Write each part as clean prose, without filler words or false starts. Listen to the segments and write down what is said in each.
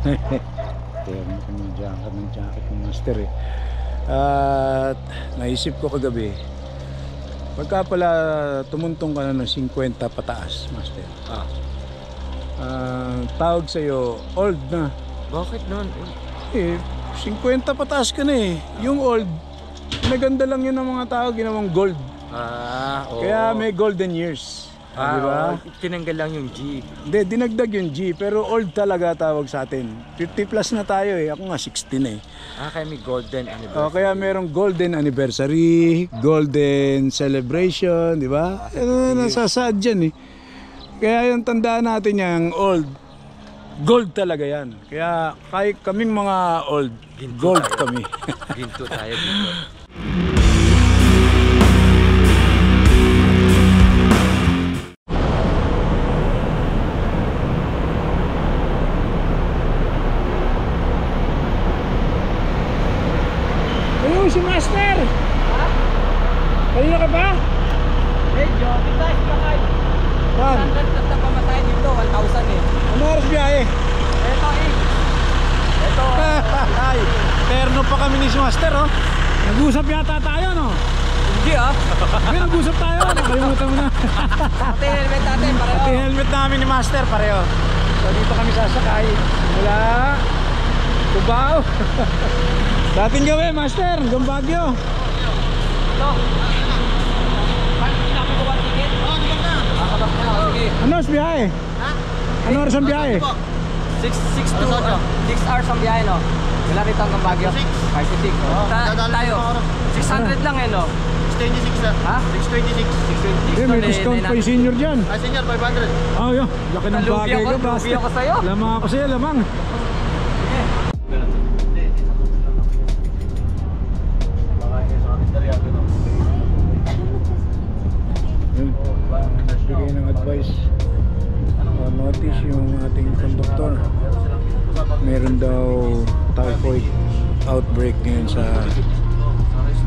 Kaya may jacket ng master eh. At naisip ko kagabi, pagka pala tumuntong ka na ng 50 pataas, master, tawag sa'yo old na. Bakit nun? Eh, 50 pataas ka na eh. Yung old, naganda lang yun ng mga tao, ginawang gold. Oo. Kaya may golden years. Diba? Tinanggal lang yung G. Hindi, dinagdag yung G, pero old talaga tawag sa atin. 50 plus na tayo eh. Ako nga 16 eh. Kaya may golden anniversary. Kaya merong golden anniversary, golden celebration, di ba? Nasasaad dyan eh. Kaya yung tandaan natin yung old, gold talaga yan. Kaya kahit kaming mga old, Ginto gold tayo. kami. Ginto tayo dito. Ayun, si Master! Kanina ka ba? Medyo, kita iskakay. Saan? Standard na sa pamatay dito, 1,000 eh. Ano oras biyahe? Ito eh. Ito. Ay, terno pa kami ni si Master oh. Nag-usap yata tayo no? Hindi ah. Hindi, nag-usap tayo. Nakalimutan mo na. Pati helmet natin, pareho. Pati helmet namin ni Master pareho. So dito kami sasakay mula Cubao. Dating gawin Master, hanggang Baguio. Ito. Sinabi ko ba ticket? Oo, ticket na. Kabak na, sige. Ano oras biyahe? Ha? Ano oras ang biyahe? 6 hours ang biyahe no? Wala rito hanggang Baguio. 56. Tayo. 600 lang eh no? 626 na. Ha? 626. 626. Eh, may discount pa yung senior dyan. Ay, senior, 500. Oh, yun. Laki ng Nalugi bagay ako, ko, nalugi Master. ako sa'yo. Lamang ako sa'yo, lamang. Yun. Bigay ng advice. Notice yung ating conductor. Meron daw typhoid outbreak ngayon sa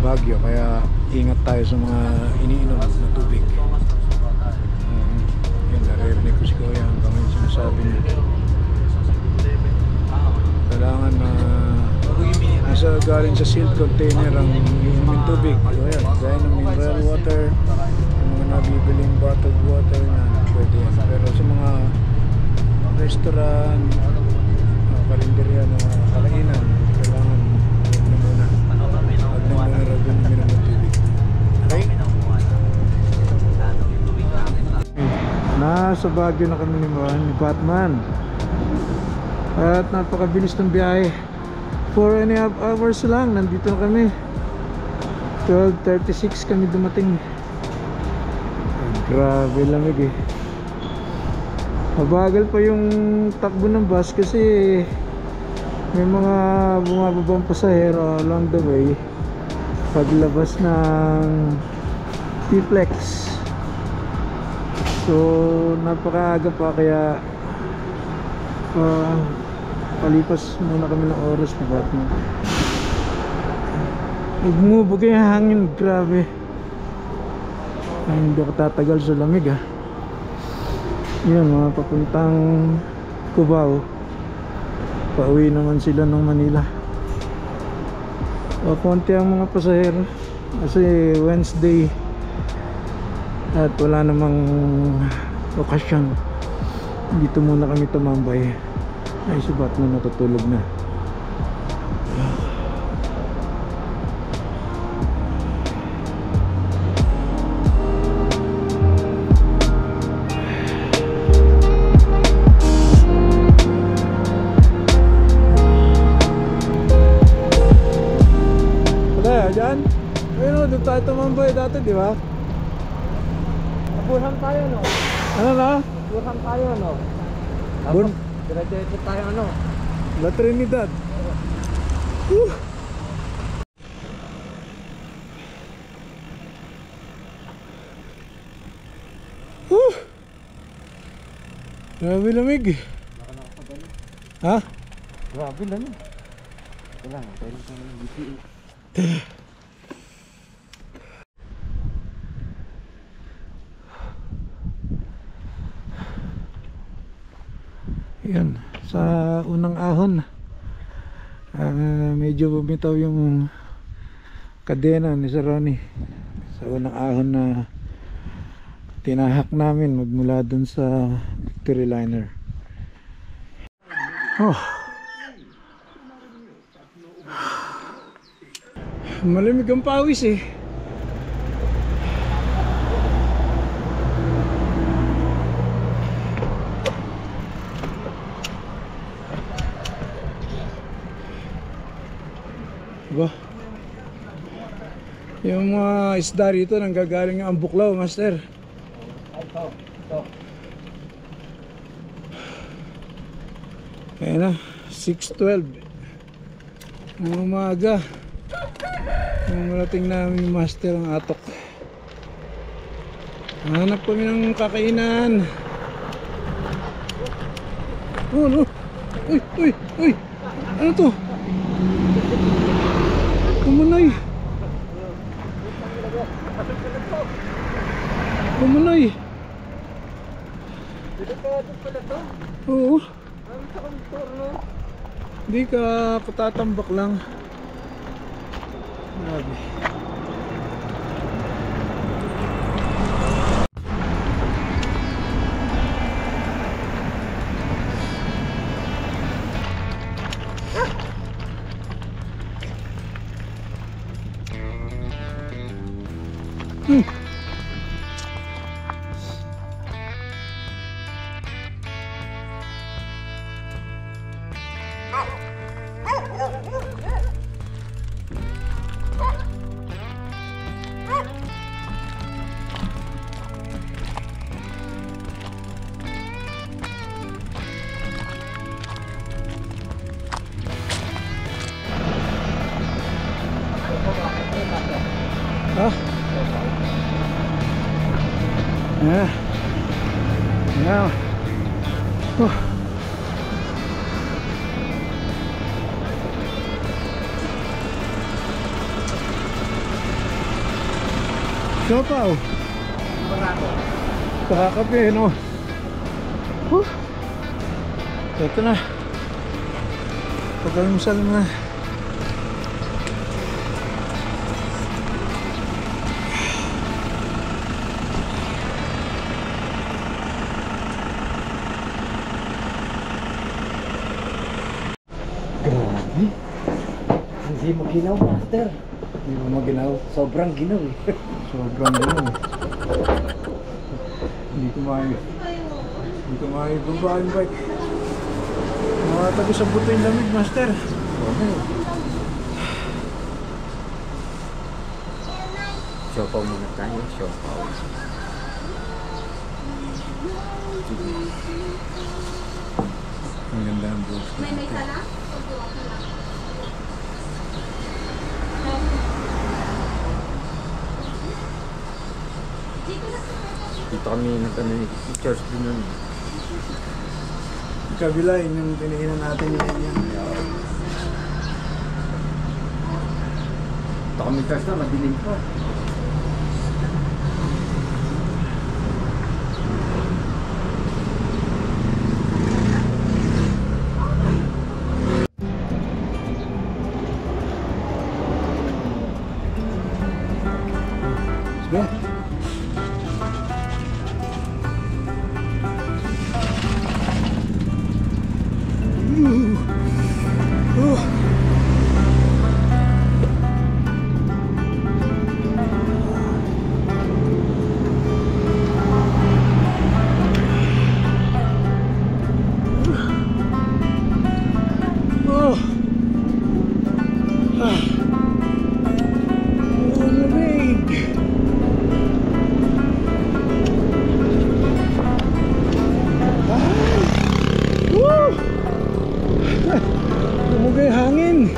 Baguio. Kaya ingat tayo sa mga iniinom na tubig. Yan, naririnig ko si Kuya hanggang ngayon sinasabi niya. Kailangan na nasa galing sa sealed container ang iinumin tubig. So yan, gaya ng mineral water, yung mga nabibiling bottled water na pwede yan. Pero sa mga restaurant, karinderya na kalainan, kailangan huwag na muna. Huwag na muna raw doon uminom ng tubig. Okay? Nasa Baguio na kami ni Batman. At napakabilis ng biyahe. 4.5 hours lang, nandito na kami. 12:36 kami dumating. Grabe lamig eh. Mabagal pa yung takbo ng bus kasi may mga bumababang pasahero along the way paglabas ng T-Flex. So napakaaga pa kaya palipas muna kami ng oras na Batman. Nagmubog yung hangin, grabe. Ay, hindi ako tatagal sa lamig ah. Yan, mga papuntang Cubao. Pauwi naman sila ng Manila. Konti ang mga pasahero kasi Wednesday at wala namang okasyon. Dito muna kami tumambay. Ay, si Batman natutulog na. Kaya dyan? Ayun o, doon tayo tumambay dati, di ba? Burhan tayo no? Ano na? Burhan tayo no? Bun? Diretso tayo ano? La Trinidad. Grabe lamig. Ha? Grabe lang eh. Kailangan tayo ng BPA. Yan, sa unang ahon. Medyo bumitaw yung kadena ni Sir Ronnie sa unang ahon na tinahak namin magmula dun sa Victory Liner. Malamig ang pawis eh. Diba? Yung mga isda rito nanggagaling ang buklaw, master. Ayan na, 6:12 ng umaga. Nung malating namin yung master ang atok. Hanap kami ng kakainan. Oh no. Uy, uy, uy. Ano to? Kumunay. Kumunay. Oo. Hindi ka katatambak lang. Grabe. Yeah. Yeah. Siopaw. Kakakape, no? Ito na. Pagkalimsal na. Grabe. Hindi mo ginaw, master. Hindi mo maginaw. Sobrang ginaw eh. Sobrang gano'n. Hindi ko baba yung bike. Nakatago sa buto yung lamig, master. Siopaw muna tayo, siopaw. Ang ganda ng bros. May sala? Dito kami nag-church din nun. Kabila, yun yung tinihinan natin yung yan. Dito kami church na, madilim pa. Sige. Bumugay hangin.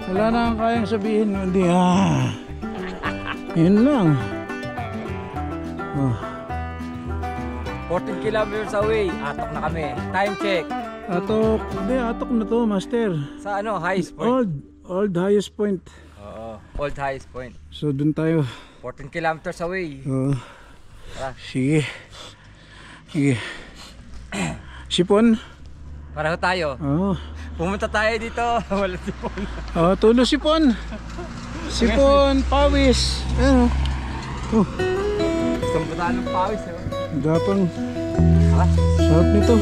Wala na ang kayang sabihin, hindi. Yun lang. 14 kilometers away, atok na kami. Time check. Atok na to, master. Sa ano, highest point? Old highest point. Oo, old highest point. So dun tayo. 14 kilometers away. Tara. Sige. Sipon? Pareho tayo. Pumunta tayo dito. Wala sipon. Tulo sipon. Sipon, pawis. Isang bataan ng pawis. Gapang. Sarap nito.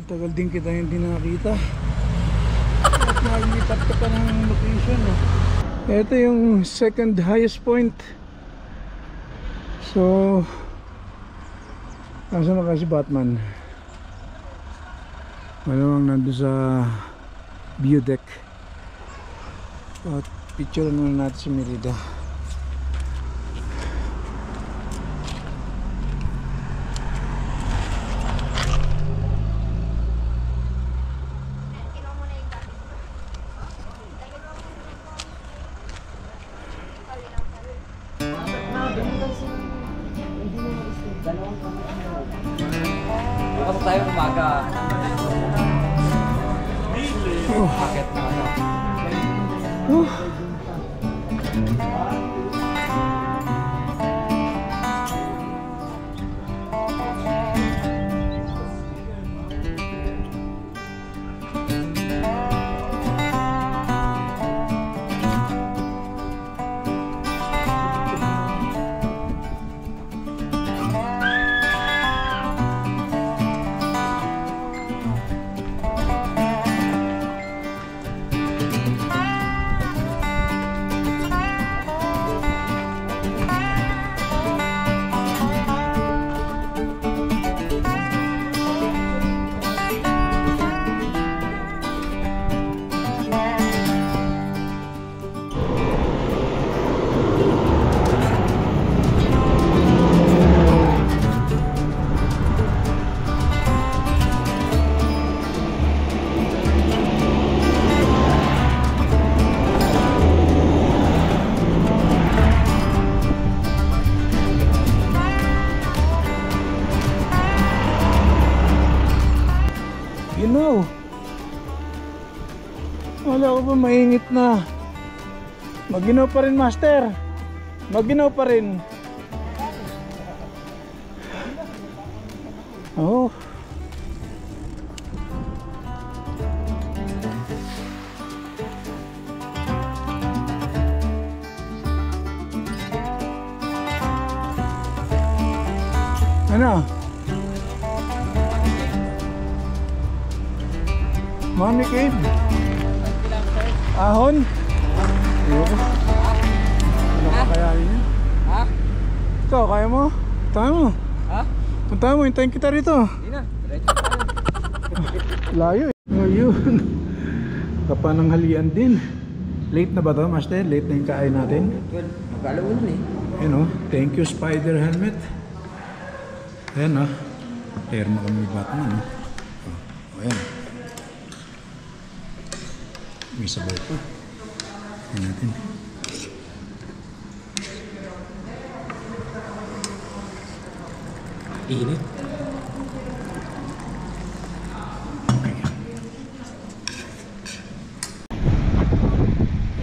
Tagal din kita hindi nakita. At nalipat ka pa ng location. Ito yung second highest point. So, asa na kasi Batman? Malamang nandun sa view deck. At picture muna natin si Merida. Bukas tayo umaga. Bakit na ano? Wala ko ba mainit na? Maginaw pa rin, master. Maginaw pa rin. Oh. Ano? Mami Cave? Ahon? Ayoko. Ano ka kayanin yun? Ha? Ikaw, kaya mo? Punta mo. Ha? Punta mo, hintayin kita rito. Hindi na. Diretso na tayo. Layo eh. Ngayon. Kapananghalian din. Late na ba to, master? Late na yung kain natin. Well, mag-alauna na eh. Ayan o. Thank you, Spider Helmet. Ayan o. Termo kami Batman o. Ayan. May sabaw pa. Ayan natin. Init.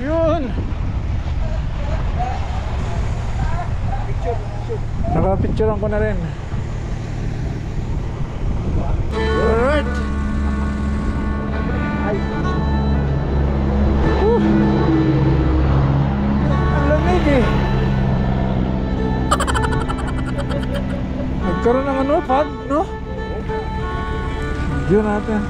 Yun! Nakapicturean ko na rin. Alright! Ang lamig eh! Nagkaroon ng ano, fog, no? Video natin.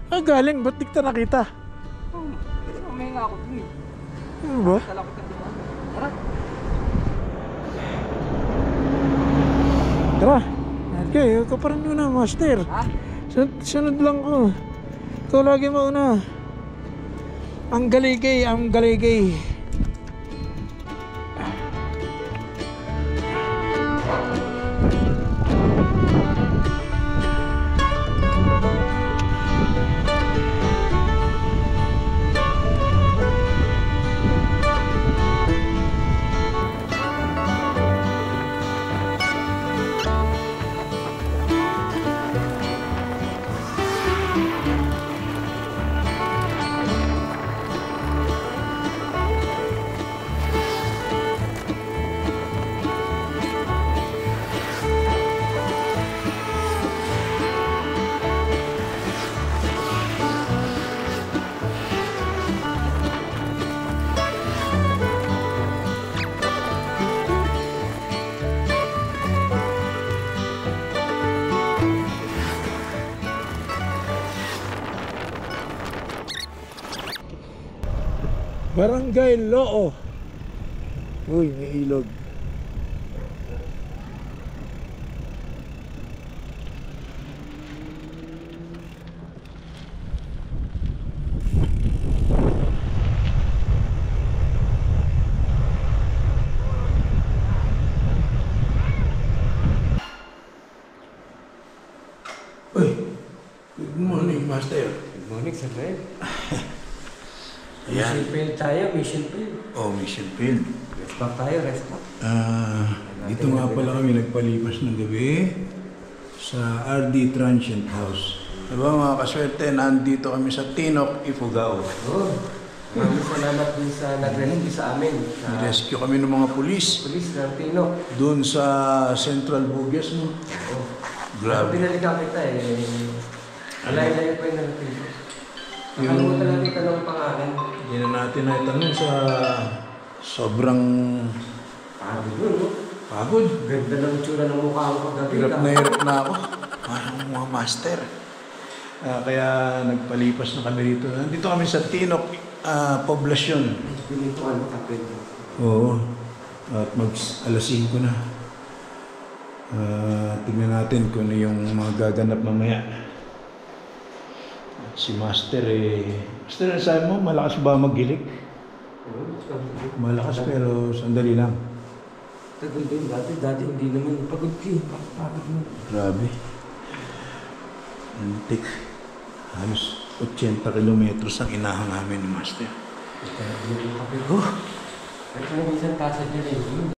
Ah, galing, ba't di kita nakita? May nga ako dun eh. Ano ba? Talakot ka dun. Tara. Tara. Okay, ikaw pa rin muna, master. Ha? Sunod lang ko. Ikaw lagi mauna. Ang galigay, ang galigay. Barangay Loo. Uy, may ilog. Uy, good morning, master. Good morning, sir. Ayan. Mission field tayo, mission field. Oh, mission field. Rest back tayo, rest back. Dito nga pala kami nagpalipas ng gabi sa RD Transient House. Diba mga kaswerte, nandito kami sa Tinok, Ifugao. Oh, maraming salamat din sa nag-rescue sa amin. Sa Rescue kami ng mga pulis police ng Tino. doon sa Central Buges, no? Oh. Grabe. Binalikan kita eh. Alay-alay pa yung narating. Nakalimutan natin tanong pangalan. Hindi na natin naitanong sa sobrang Pagod yun, no? pagod. Ganda ng tsura ng mukha ko paggabi. Hirap na ako. Parang mga master. Kaya nagpalipas na kami dito. Nandito kami sa Tinok, Poblasyon. Pinintuan mo kapit. Oo. At alas 5 na. Tingnan natin kung ano yung mga gaganap mamaya. Si Master Master, sabi mo, malakas ba maggilik? Malakas pero sandali lang. Tagal din dati hindi naman pagod ka eh. Pagod mo. Grabe. Antik. Halos 80 kilometros ang inahang namin ni Master. Oh! Ito yung isang tasa dyan eh.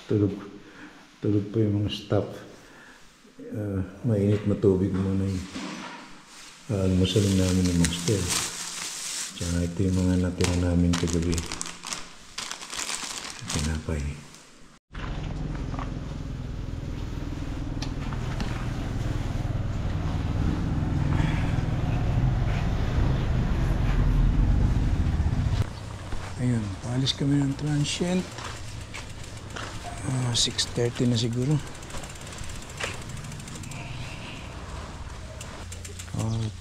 Tulog pa yung mga staff. Mainit na tubig muna yung almusalin namin ni Master. Tsaka ito yung mga natira namin kagabi. Tinapay. Ayun, paalis kami ng transient. 6:30 na siguro.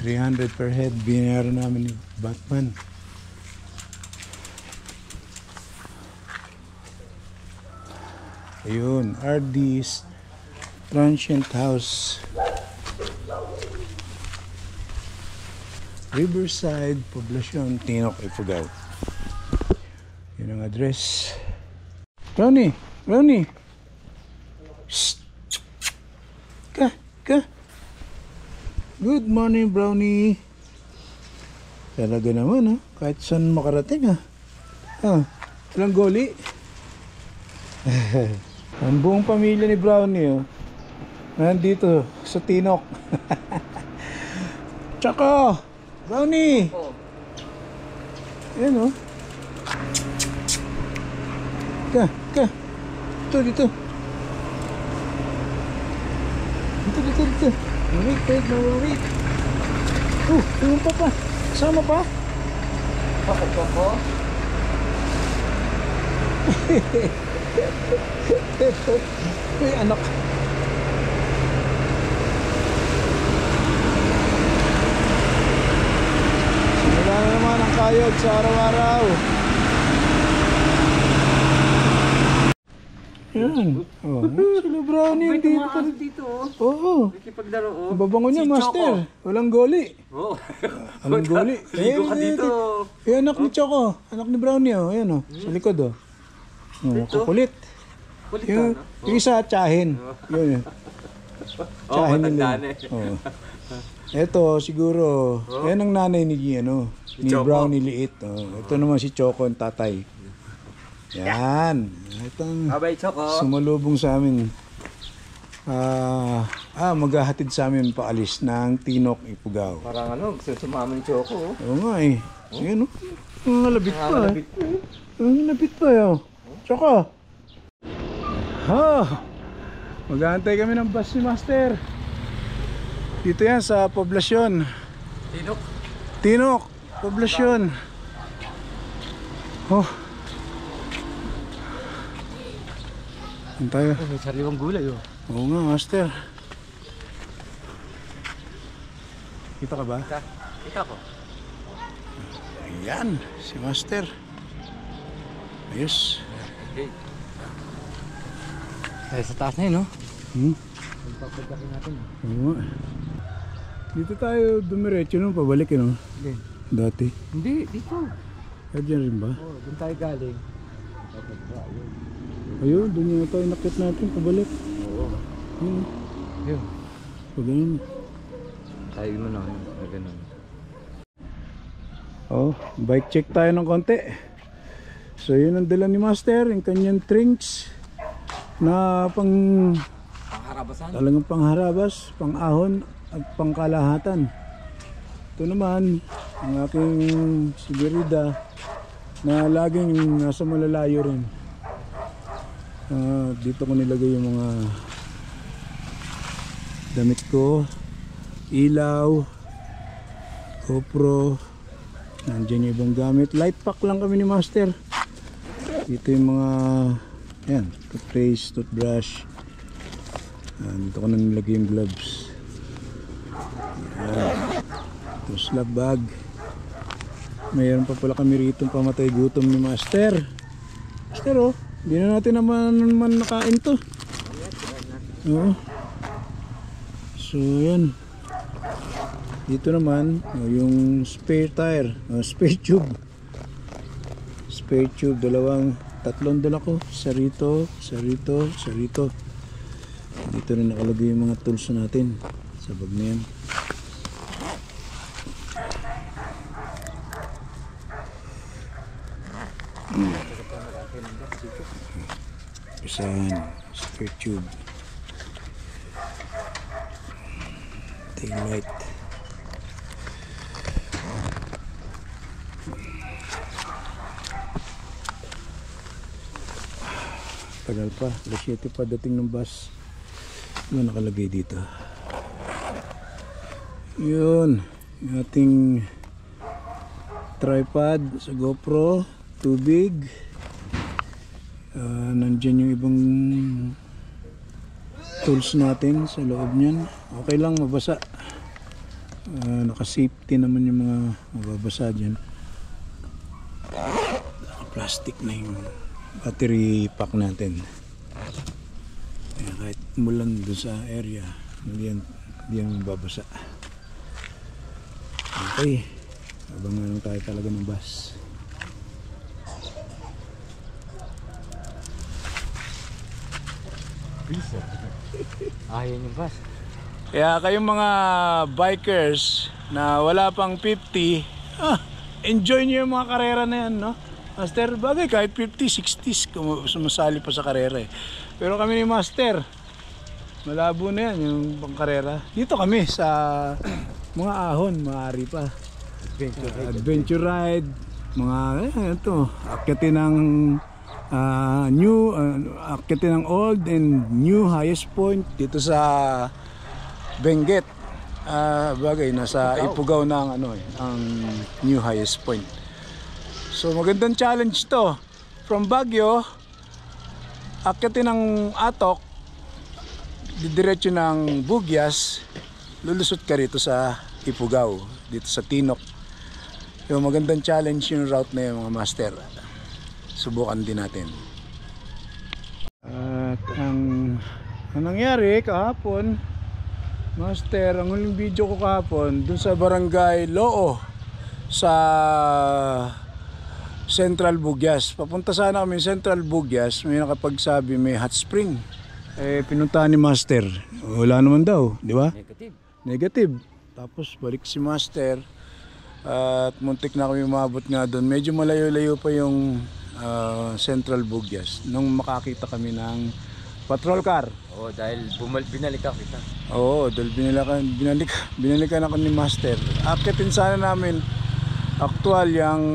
300 per head, binayaran namin ni Batman. Ayun, RD's Transient House. Riverside, Poblacion, Tinok, Ifugao. Yun ang address. Brownie! Shh! Ka! Good morning, Brownie! Talaga naman, kahit saan makarating, ilang goli? Ang buong pamilya ni Brownie, nandito sa Tinok. Tsaka, Brownie! Ayan, Ka. Dito. Wait. Tumon pa. Sama pa? Pakot ko. Uy, anak. Simula na naman ang kayod sa araw-araw. Yan. Sila Brownie Wait, dito. tumakas dito. Oo. Nakipaglaro. Babango niya, Si Master. Walang goli. Oo. Walang goli. Ligo ka dito. Anak ni Choco. Anak ni Brownie, Ayan, sa likod, kukulit. Kulit Yung isa, tsahin. Yun. Tsahin nila. Oo. Ito, siguro, yan ang nanay ni ni Choco. Brownie liit. Ito naman si Choco, ang tatay. Yan. Itong Abay, Choco. sumalubong sa amin. Maghahatid sa amin paalis ng Tinok, Ifugao. Parang gusto sumama ni Choco. Oo nga Ayan Ang labit pa. Ang labit pa Choco. Mag-aantay kami ng bus ni Master. Dito yan sa Poblacion. Tinok, Poblacion. Tayo. May sariwang gulay Oo nga, Master. Kita ka ba? Kita ko. Ayan, si Master. Ayos. Okay. Kaya sa taas na yun, Pagpapagdakin natin. Oo nga. Dito tayo dumiretso pabalik Hindi. Dati. Hindi, dito. Diyan rin ba? Doon tayo galing. Ayun, doon yung tayo nakit natin pabalik. Yun. Pag ganun. Tayo mo na ganun. Bike check tayo ng konti. So yun ang dala ni Master, yung kanyang drinks na Pangharabasan? talagang pangharabas, pang-ahon at pangkalahatan. Ito naman ang aking sigurida na laging nasa malalayo rin. Dito ko nilagay yung mga damit ko, ilaw, GoPro, nandiyan yung ibang gamit. Light pack lang kami ni Master. Dito yung mga toothpaste, toothbrush. Dito ko na nilagay yung gloves. Ito slab bag. Mayroon pa pala kami rito pamatay gutom ni Master. Master hindi na natin naman nakain to. So yan. Dito naman, yung spare tire, spare tube. Spare tube, tatlong dala ko. Isa rito, isa rito, isa rito. Dito rin nakalagay yung mga tools natin sa bag na yan. Isahan, spare tube. Tail light. Tagal pa, alas 7 pa dating ng bus. Ano nakalagay dito? Yun, yung ating tripod sa GoPro, tubig. Nandyan yung ibang tools natin sa loob niyan. Okay lang, mabasa. Naka-safety naman yung mga mababasa dyan. Naka-plastic na yung battery pack natin. Kaya kahit umulan doon sa area, hindi yan mababasa. Okay, abangan lang tayo talaga ng bus. Ayan yung bus. Kaya kayong mga bikers na wala pang 50, enjoy nyo yung mga karera na yan, no? Master, bagay kahit 50, 60s sumasali pa sa karera eh. Pero kami ni Master, malabo na yan yung pang karera. Dito kami sa mga ahon, maaari pa. Adventure ride, mga ito, akyatin ng akyatin ng old and new highest point dito sa Benguet. Bagay nasa Ifugao na ang ang new highest point. So magandang challenge to. From Baguio, akyatin ng Atok, didiretso ng Bugyas, lulusot ka rito sa Ifugao, dito sa Tinok. So magandang challenge yung route na yung mga master. Subukan din natin. At ang nangyari kahapon, Master, ang huling video ko kahapon dun sa Barangay Loo sa Central Bugyas. Papunta sana kami Central Bugyas, may nakapagsabi may hot spring. Pinuntahan ni Master, wala naman daw, di ba? Negative. Tapos balik si Master at muntik na kami umabot nga doon. Medyo malayo-layo pa yung Central Bugyas nung makakita kami ng patrol car. Oo, dahil binalikan kita. Oo, dahil binalikan ako ni Master. Akitin sana namin actual yung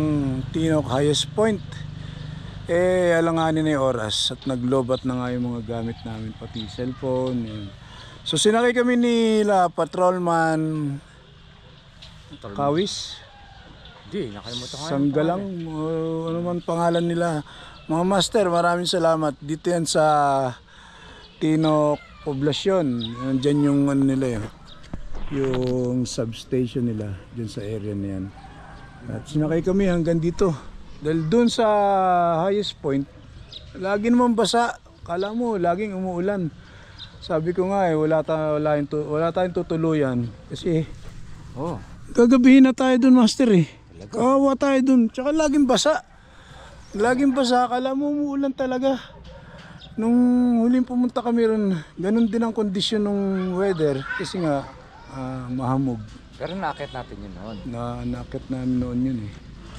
Tinok highest point. Alanganin na yung oras at naglobat na nga yung mga gamit namin, pati cellphone. Yun. So sinakay kami nila patrolman Kawis. Di, nakalimutan ko. Sanggalang, ano man pangalan nila. Mga master, maraming salamat. Dito yan sa Tinok Poblasyon. Diyan yung ano nila yung substation nila diyan sa area na yan. At sinakay kami hanggang dito. Dahil dun sa highest point, lagi naman basa. Kala mo, laging umuulan. Sabi ko nga wala tayong tutuluyan. Kasi, gagabihin na tayo dun, master eh. Kawawa tayo dun. Tsaka laging basa. Laging basa. Kala mo umuulan talaga. Nung huling pumunta kami ron, ganun din ang kondisyon ng weather. Kasi nga, mahamog. Pero nakakit natin yun noon. Nakakit namin noon yun eh.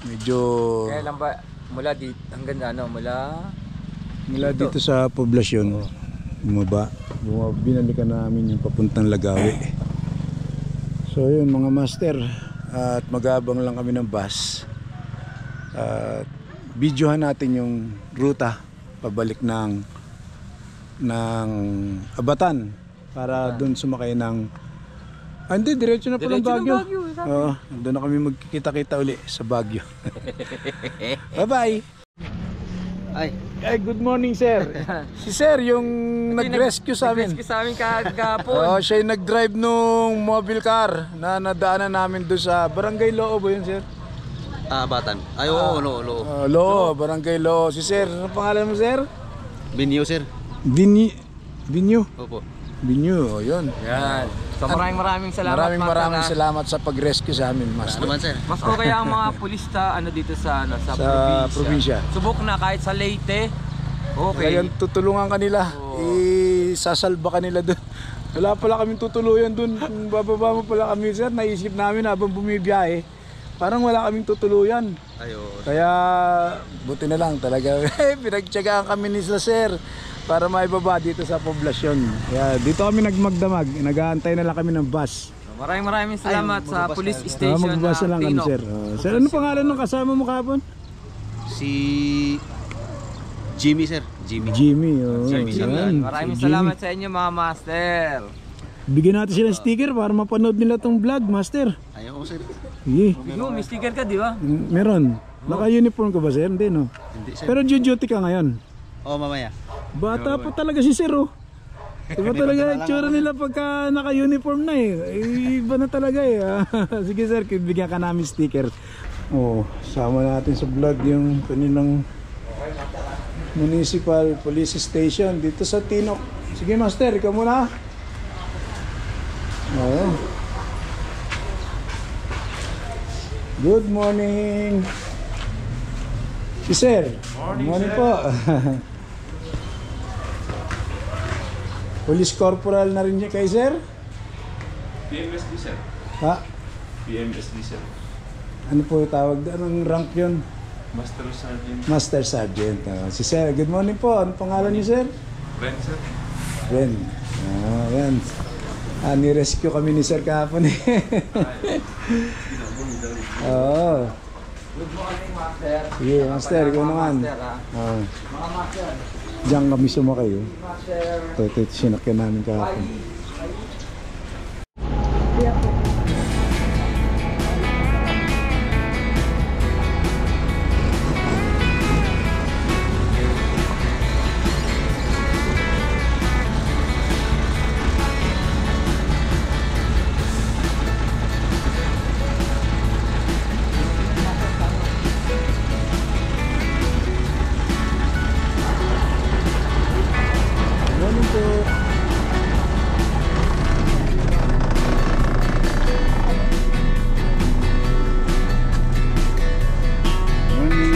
Medyo... Kaya lang ba, mula dito, hanggang mula dito sa poblasyon, binalikan namin yung papuntang Lagawi. So yun mga master, at mag-aabang lang kami ng bus. Videohan natin yung ruta pabalik ng Abatan para doon sumakay ng hindi, diretso na palang Baguio. Doon na kami magkikita-kita uli sa Baguio. Bye-bye. Ay, good morning, sir. Si sir, yung nag-rescue sa amin. Nag-rescue sa amin kahapon. Siya yung nag-drive nung mobile car na nadaanan namin doon sa Barangay Loo ba yun, sir? Batan. Ay, oo, Loo. Loo, Barangay Loo. Si sir, ano pangalan mo, sir? Binyo, sir. Binyo. Opo. Binyo, yun. Yan. So maraming salamat. Maraming Master, salamat sa pag-rescue sa amin, Master. Naman sir. Mas okay ang mga pulis dito sa Sa probinsya. Subok na kahit sa Leyte. Okay. Ngayon tutulungan kanila. Isasalba kanila doon. Wala pala kaming tutuluyan doon. Kung bababa mo pala kami, sir, naisip namin habang bumibiyahe, parang wala kaming tutuluyan. Ayun. Kaya buti na lang talaga. Pinagtiyagaan kami ni sir para maibaba dito sa poblasyon. Kaya dito kami nagmagdamag. Nag-aantay na lang kami ng bus. Maraming salamat sa police station Magbabasa lang kami, Tinok. sir. Sir, ano pangalan ng kasama mo kahapon? Si Jimmy sir. Jimmy. Jimmy. Oh, Sir Jimmy. yan. Maraming Si Jimmy. salamat sa inyo mga master. Bigyan natin sila ng sticker para mapanood nila tong vlog, Master. Ayaw ko sir. Sige. Bigyan mo, may sticker ka, di ba? Meron. Naka-uniform ka ba, sir? Hindi, no? Hindi sir. Pero duty ka ngayon. Oh mamaya. Bata pa talaga si sir, oh. Iba talaga yung tsura nila pagka naka-uniform na eh. Iba na talaga eh. Sige sir, bigyan ka namin sticker. Oh, sama natin sa vlog yung kanilang municipal police station dito sa Tinok. Sige Master, ikaw muna. Oh. Good morning. Si sir. Good morning po. Police Corporal na rin niya kay sir? PMSD sir. Ha? PMSD sir. Ano po yung tawag? Anong rank yun? Master Sergeant. Master Sergeant. Si sir, good morning po. Ano pangalan niyo sir? Ren sir. Ren. Yan. Ni-rescue kami ni sir kahapon eh. Oo. Good morning, master. Sige, Master, ikaw naman. Mga master. Diyan kami sumakay. Oh. Master. Ito sinakyan namin kahapon. Morning po. Morning.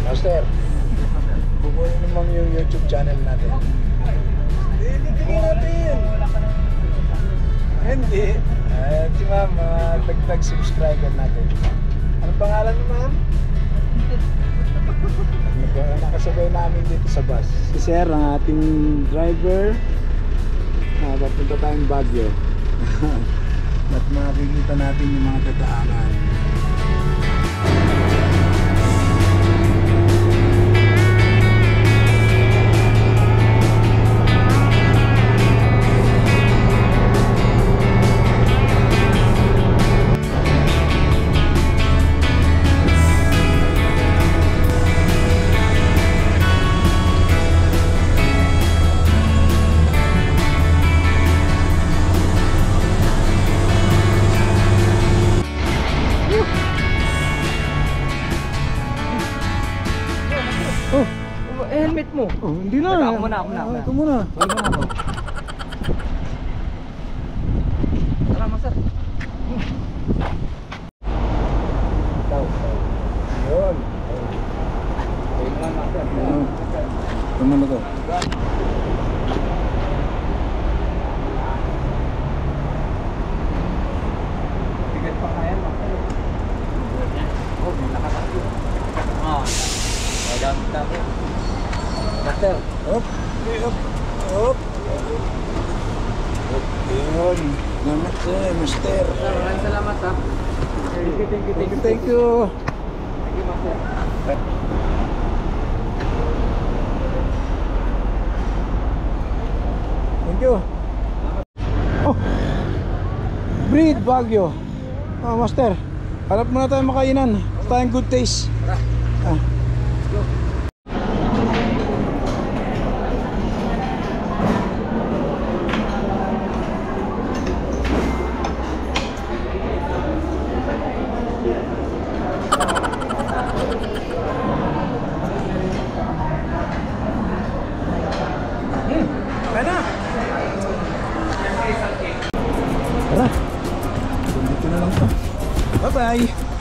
Master, bubuhin naman yung YouTube channel natin. Hindi natin. Hindi. Si ma'am, tag subscriber natin. Anong pangalan mo ma'am? Nakasabay namin dito sa bus. Si sir, ang ating driver. Papunta tayong Baguio. At makikita natin yung mga dadaanan. Oh, Helmet mo. oh, hindi na. Teka, ako muna. Ako muna. Tara, master. Yun. Tama na to. Bigat pa kaya, master. Oh, may nakatayo. Magamit na ako. Master. Hop. Hop. Hop. Yun. Namat Master. Maraming salamat ha. Thank you. Thank you. Thank you, master. Thank you. Oh, Breed Baguio. Oh, master. Harap muna tayo makainan. Tayong good taste. Ah. Tara. Tara. Dito na lang to. Bye-bye.